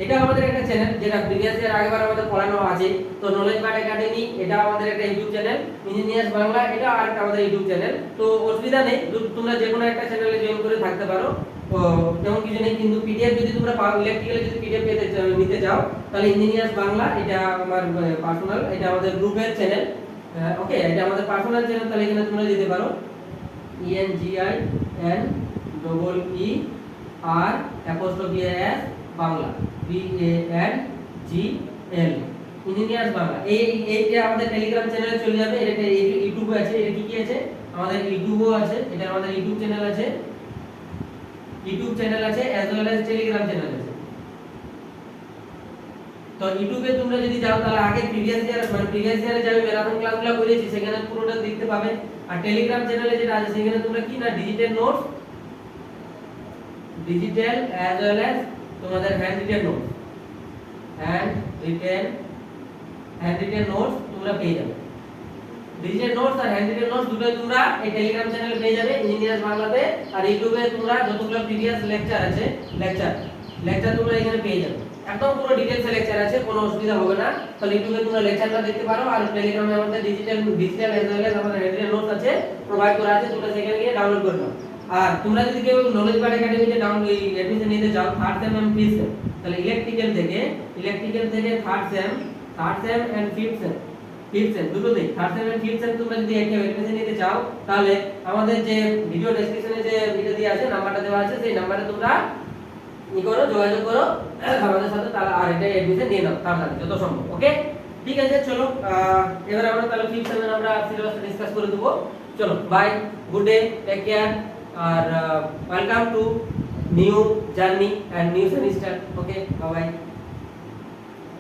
এটা আমাদের একটা চ্যানেল যেটা প্রিভিয়াস ইয়ার আগেবার আমাদের পড়ানো আছে। তো নলেজ বার্ড একাডেমি এটা আমাদের একটা ইউটিউব চ্যানেল, ইঞ্জিনিয়ার্স বাংলা এটা আরেকটা আমাদের ইউটিউব চ্যানেল। তো অসুবিধা নেই, তোমরা যে কোনো একটা চ্যানেলে জয়েন করে থাকতে পারো, তেমন কিছু নেই। কিন্তু পিডিএফ যদি তোমরা পাও, ইলেকট্রিক্যাল যদি পিডিএফ নিতে চাও তাহলে ইঞ্জিনিয়ার্স বাংলা এটা আমার পার্সোনাল, এটা আমাদের গ্রুপের চ্যানেল। ওকে, এটা আমাদের পার্সোনাল চ্যানেল, তাহলে এখানে তোমরা যেতে পারো ENGINEER Bangla BANGL engineers Bangla. এইটা আমাদের টেলিগ্রাম চ্যানেলে চলে যাবে। এটা ইউটিউবে আছে, এটা কি আছে আমাদের ইউটিউবও আছে, এটা আমাদের ইউটিউব চ্যানেল আছে as well as Telegram channel আছে। তো ইউটিউবে তোমরা যদি যাও তাহলে আগে প্রিভিয়াস ইয়ারে যে আমি ম্যারাথন ক্লাসগুলো করেছি সেখানে পুরোটা দেখতে পাবে। আর টেলিগ্রাম চ্যানেলে যেটা আছে সেখানে তোমরা কি না digital notes, digital as well as তোমাদের হ্যান্ড রিটেন নোটস তোমরা পেয়ে যাবে। ডিজিটাল নোটস আর হ্যান্ড রিটেন নোটস দুটোই তোমরা এই টেলিগ্রাম চ্যানেলে পেয়ে যাবে ইঞ্জিনিয়ার্স বাংলাতে। আর ইউটিউবে তোমরা যতগুলো প্রিভিয়াস লেকচার আছে লেকচার তোমরা এখানে পেয়ে যাবে। একদম পুরো ডিটেইলস লেকচার আছে, কোনো অসুবিধা হবে না। তাহলে ইউটিউবে তোমরা লেকচারটা দেখতে পারো। আর টেলিগ্রামে আমাদের ডিজিটাল অ্যাজ ওয়েল অ্যাজ আমাদের হ্যান্ড রিটেন নোটস আছে, প্রোভাইড করা আছে, তোমরা সেখানে গিয়ে ডাউনলোড করে নাও। আর তোমরা যদি কেউ নলেজ বার্ড একাডেমিতে অ্যাডমিশন নিতে চাও third sem and fifth sem, তাহলে ইলেকট্রিক্যাল থেকে third sem and fifth sem দুটোতেই third sem and fifth sem তোমরা যদি একটা অ্যাডমিশন নিতে চাও তাহলে আমাদের যে ভিডিও ডেসক্রিপশনে যে ভিডিও দেওয়া আছে, নাম্বারটা দেওয়া আছে, সেই নাম্বারে তোমরা যোগাযোগ করো আমাদের সাথে, তাহলে আর এটা অ্যাডমিশন নিয়ে নাও তাড়াতাড়ি যত সম্ভব। ওকে, ঠিক আছে, চলো এবার আমরা তাহলে ফিফথ সেমের আমরা সিলেবাসটা ডিসকাস করে দেবো। চলো, bye, good day, take care, আর welcome to new journey and new semester. Okay, bye by.